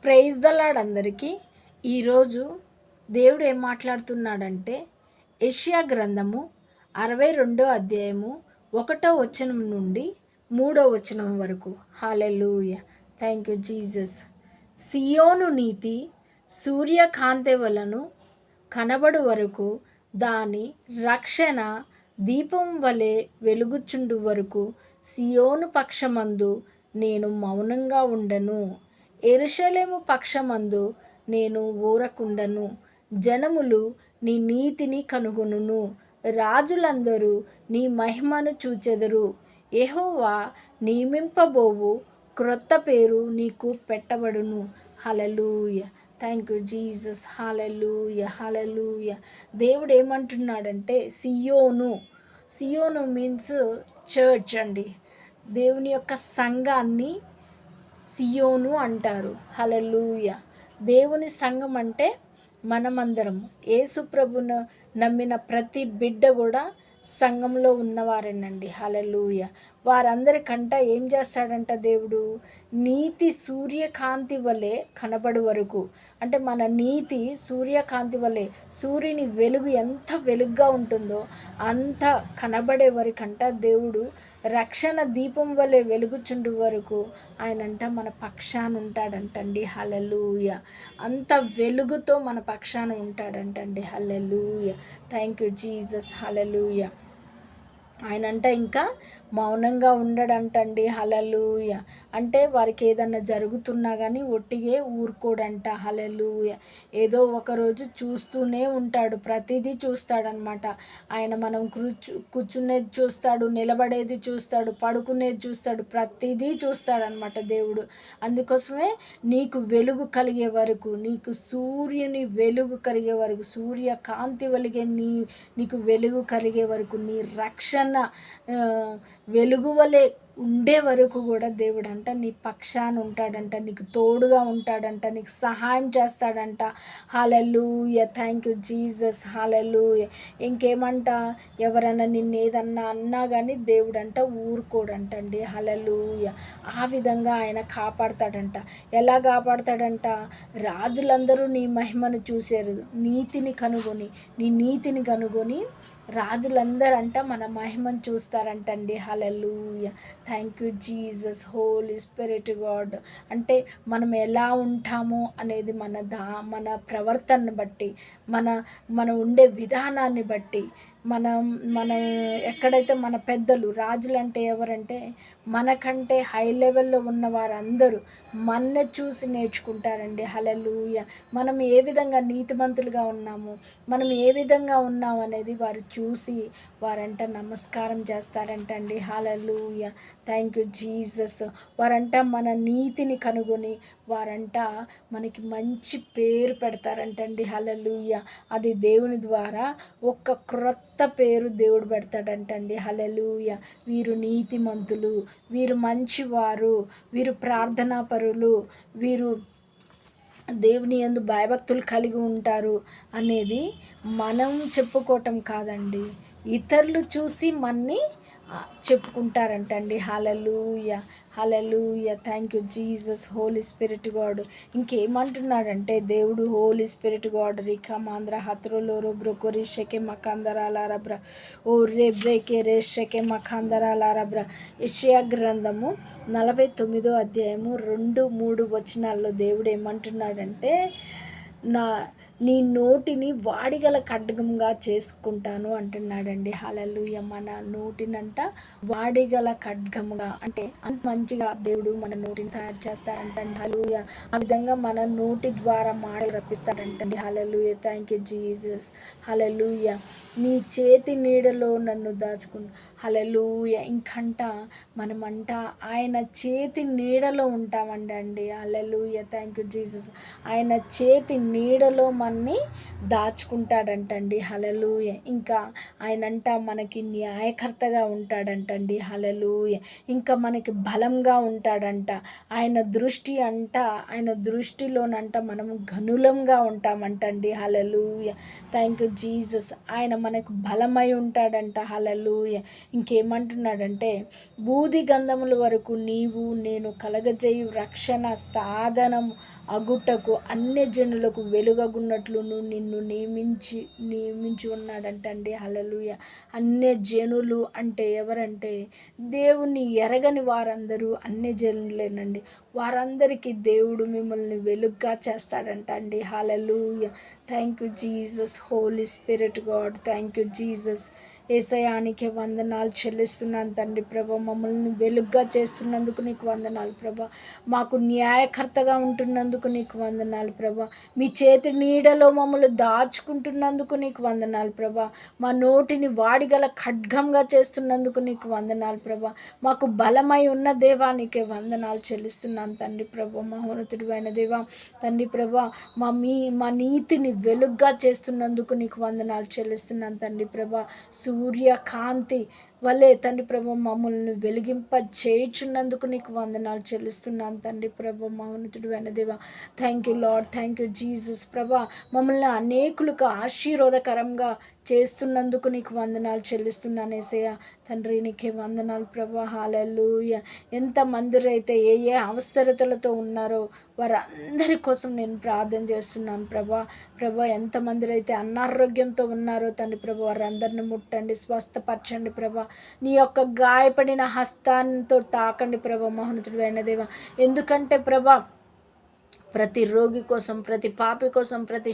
Praise the lord అందరికీ. ఈరోజు దేవుడు ఏం మాట్లాడుతున్నాడంటే, యెషయా గ్రంథము 62 అధ్యాయము 1 వచనం నుండి 3 వచనం వరకు. హల్లెలూయా, థ్యాంక్ యూ జీసస్. సియోను నీతి సూర్యకాంతి వలను కనబడు వరకు, దాని రక్షణ దీపం వలె వెలుగుచుండు వరకు సియోను పక్షమందు నేను మౌనంగా ఉండను, యెరూషలేము పక్షమందు నేను ఊరకుండను. జనములు నీ నీతిని కనుగొనును, రాజులందరూ నీ మహిమను చూచెదరు. యెహోవా నియమింపబోవు క్రొత్త పేరు నీకు పెట్టబడును. హల్లెలూయా, థ్యాంక్ యూ జీసస్. హల్లెలూయా, హల్లెలూయా. దేవుడు ఏమంటున్నాడంటే, సియోను మీన్స్ చర్చ్ అండి. దేవుని యొక్క సంఘాన్ని సియోను అంటారు. హల్లెలూయా. దేవుని సంఘం అంటే మనమందరం. యేసు ప్రభును నమ్మిన ప్రతి బిడ్డ కూడా సంఘంలో ఉన్నవారేనండి. హల్లెలూయా. వారందరికంట ఏం చేస్తాడంట దేవుడు? నీతి సూర్యకాంతి వలె కనబడు వరకు, అంటే మన నీతి సూర్యకాంతి వలె, సూర్యుని వెలుగు ఎంత వెలుగుగా ఉంటుందో అంత కనబడే వరకంట దేవుడు రక్షణ దీపం వలె వెలుగుచుండు వరకు ఆయనంట మన పక్షాన ఉంటాడంటండి. హల్లెలూయా. అంత వెలుగుతో మన పక్షాన ఉంటాడంటండి. హల్లెలూయా, థ్యాంక్ యూ జీసస్. హల్లెలూయా. ఆయనంట ఇంకా మౌనంగా ఉండడంటండి. హల్లెలూయా. అంటే వారికి ఏదన్నా జరుగుతున్నా కానీ ఒట్టిగే ఊరుకోడంట. హల్లెలూయా. ఏదో ఒకరోజు చూస్తూనే ఉంటాడు, ప్రతిదీ చూస్తాడనమాట. ఆయన మనం కూర్చునేది చూస్తాడు, నిలబడేది చూస్తాడు, పడుకునేది చూస్తాడు, ప్రతిదీ చూస్తాడనమాట దేవుడు. అందుకోసమే నీకు వెలుగు కలిగే వరకు, నీకు సూర్యుని వెలుగు కలిగే వరకు, సూర్యకాంతి వెలిగే నీకు వెలుగు కలిగే వరకు, నీ రక్షణ వెలుగు వలె ఉండే వరకు కూడా దేవుడు అంట నీ పక్షాన ఉంటాడంట, నీకు తోడుగా ఉంటాడంట, నీకు సహాయం చేస్తాడంట. హల్లెలూయా, థ్యాంక్ యూ జీసస్. హల్లెలూయా. ఇంకేమంట, ఎవరైనా నిన్ను ఏదన్నా అన్నా కానీ దేవుడు అంట ఊరుకోడంటండి. హల్లెలూయా. ఆ విధంగా ఆయన కాపాడతాడంట. ఎలా కాపాడతాడంట? రాజులందరూ నీ మహిమను చూశారు, నీ నీతిని కనుగొని రాజులందరూ అంట మన మహిమను చూస్తారంటండి. Hallelujah, thank you Jesus. Holy spirit God. అంటే మనం ఎలా ఉంటామో అనేది మన ప్రవర్తనను బట్టి, మన ఉండే విధానాన్ని బట్టి, మనం ఎక్కడైతే మన పెద్దలు రాజులు అంటే ఎవరంటే మనకంటే హై లెవెల్లో ఉన్న వారందరూ మన చూసి నేర్చుకుంటారండి. హల్లెలూయా. మనం ఏ విధంగా నీతిమంతులుగా ఉన్నాము, మనం ఏ విధంగా ఉన్నాము అనేది వారు చూసి వారంట నమస్కారం చేస్తారంటండి. హల్లెలూయా, థ్యాంక్ యూ జీసస్. వారంట మన నీతిని కనుగొని వారంట మనకి మంచి పేరు పెడతారంటండి. హల్లెలూయా. అది దేవుని ద్వారా ఒక క్రొత్త పేరు దేవుడు పెడతాడంటండి. హల్లెలూయా. వీరు నీతిమంతులు, వీరు మంచివారు, వీరు ప్రార్థనా పరులు, వీరు దేవుని యందు భయభక్తులు కలిగి ఉంటారు అనేది మనం చెప్పుకోవటం కాదండి, ఇతరులు చూసి మన్ని చెప్పుకుంటారంటండి. Hallelujah, hallelujah, thank you Jesus. Holy spirit God ఇంకేమంటున్నాడంటే దేవుడు, హోలీ స్పిరిట్ గాడ్ రిఖమాంధ్ర హత్రోలోరో బ్రొకొరి షెకే మకాందరాలారబ్ర ఓ రే బ్రేకే రే షెకే మకాందరాలారబ్ర. యెషయా గ్రంథము 49 అధ్యాయము 2-3 వచనాల్లో దేవుడు ఏమంటున్నాడంటే, నీ నోటిని వాడిగల ఖడ్గంగా చేసుకుంటాను అంటున్నాడండి. హల్లెలూయా. మన నోటినంట వాడిగల ఖడ్గముగా, అంటే అంత మంచిగా దేవుడు మన నోటిని తయారు చేస్తారంటండి. హల్లెలూయా. ఆ విధంగా మన నోటి ద్వారా మాటలు రప్పిస్తాడంటండి. హల్లెలూయా, థ్యాంక్ యూ జీసస్. హల్లెలూయా. నీ చేతి నీడలో నన్ను దాచుకుంటా. హల్లెలూయా. ఇంకంట మనమంట ఆయన చేతి నీడలో ఉంటామండి. హల్లెలూయా, థ్యాంక్ యూ జీసస్. ఆయన చేతి నీడలో మనని దాచుకుంటాడంటండి. హల్లెలూయా. ఇంకా ఆయనంట మనకి న్యాయకర్తగా ఉంటాడంటండి. హల్లెలూయా. ఇంకా మనకి బలంగా ఉంటాడంట. ఆయన దృష్టిలోనంట మనం ఘనులంగా ఉంటామంటండి. హల్లెలూయా. Thank you Jesus. ఆయన మనకు బలమై ఉంటాడంట. హల్లెలూయా. ఇంకేమంటున్నాడంటే, బూది గంధముల వరకు నీవు నేను కలగజేయు రక్షణ సాధనము అగుటకు అన్యజనులకు వెలుగగున్నట్లును నిన్ను నియమించి ఉన్నాడంటండి. హల్లెలూయా. అన్యజనులు అంటే ఎవరంటే దేవుని ఎరగని వారందరూ అన్యజనులేనండి. వారందరికీ దేవుడు మిమ్మల్ని వెలుగ్గా చేస్తాడంట అండి. Hallelujah. Thank you Jesus. Holy spirit God. Thank you Jesus. యేసయ్యానికి వందనాలు చెల్లిస్తున్నాను తండ్రి ప్రభా. మమ్మల్ని వెలుగ్గా చేస్తున్నందుకు నీకు వందనాలు ప్రభా. మాకు న్యాయకర్తగా ఉంటున్నందుకు నీకు వందనాలు ప్రభా. మీ చేతి నీడలో మమ్మల్ని దాచుకుంటున్నందుకు నీకు వందనాలు ప్రభా. మా నోటిని వాడిగల ఖడ్గంగా చేస్తున్నందుకు నీకు వందనాలు ప్రభా. మాకు బలమై ఉన్న దేవానికే వందనాలు చెల్లిస్తున్నాను తండ్రి ప్రభా. మహోన్నతుడు అయిన దేవా తండ్రి ప్రభా, మా నీతిని వెలుగ్గా చేస్తున్నందుకు నీకు వందనాలు చెల్లిస్తున్నాను తండ్రి ప్రభా. సూర్యకాంతి వలే తండ్రి ప్రభ మమ్మల్ని వెలిగింప చేయుచున్నందుకు నీకు వందనాలు చెల్లిస్తున్నాను తండ్రి ప్రభ. మహోన్నతుడు అయిన దేవా thank you lord. Thank you Jesus ప్రభా. మమ్మల్ని అనేకులకు ఆశీర్వాదకరంగా చేస్తున్నందుకు నీకు వందనాలు చెల్లిస్తున్నాను యేసయ్య. తండ్రి నీకే వందనాలు ప్రభా. హల్లెలూయా. ఎంతమంది అయితే ఏ అవసరతలతో ఉన్నారో వారందరి కోసం నేను ప్రార్థన చేస్తున్నాను ప్రభా. ఎంతమంది అయితే అనారోగ్యంతో ఉన్నారో తండ్రి ప్రభా వారందరిని ముట్టండి, స్వస్థపరచండి ప్రభా. నీ యొక్క గాయపడిన హస్తాంతో తాకండి ప్రభా. మహోన్నతుడు అయిన దేవా. ఎందుకంటే ప్రభా ప్రతి రోగి కోసం, ప్రతి పాపి కోసం, ప్రతి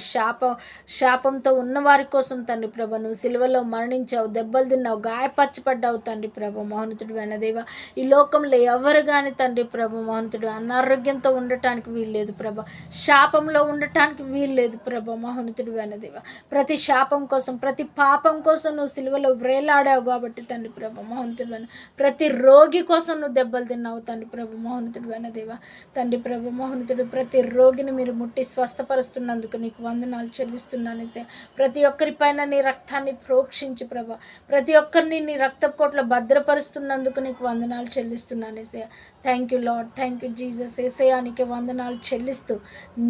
శాపంతో ఉన్నవారి కోసం తండ్రి ప్రభ నువ్వు సిలువలో మరణించావు, దెబ్బలు తిన్నావు, గాయపరచబడ్డావు తండ్రి ప్రభ. మహోన్నతుడు అయిన దేవా. ఈ లోకంలో ఎవరు కానీ తండ్రి ప్రభ మహోన్నతుడు అనారోగ్యంతో ఉండటానికి వీల్లేదు ప్రభ. శాపంలో ఉండటానికి వీల్లేదు ప్రభ. మహోన్నతుడు అయిన దేవా. ప్రతి శాపం కోసం, ప్రతి పాపం కోసం నువ్వు సిలువలో వ్రేలాడావు కాబట్టి తండ్రి ప్రభ మహోన్నతుడు అయిన ప్రతి రోగి కోసం నువ్వు దెబ్బలు తిన్నావు తండ్రి ప్రభ. మహోన్నతుడు అయిన దేవా తండ్రి ప్రభ మహోన్నతుడు. ప్రతి రోగిని మీరు ముట్టి స్వస్థపరుస్తున్నందుకు నీకు వందనాలు చెల్లిస్తున్నాను సార్. ప్రతి ఒక్కరిపైన నీ రక్తాన్ని ప్రోక్షించి ప్రభా, ప్రతి ఒక్కరిని నీ రక్తపు కోట్ల భద్రపరుస్తున్నందుకు నీకు వందనాలు చెల్లిస్తున్నాను sir. Thank you lord. Thank you Jesus. యేసయ్యానికి వందనాలు చెల్లిస్తూ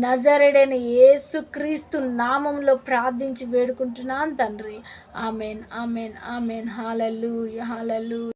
నజరేయుడైన యేసుక్రీస్తు నామంలో ప్రార్థించి వేడుకుంటున్నాను తండ్రి. Amen, amen, amen. హల్లెలూయా, హల్లెలూయా.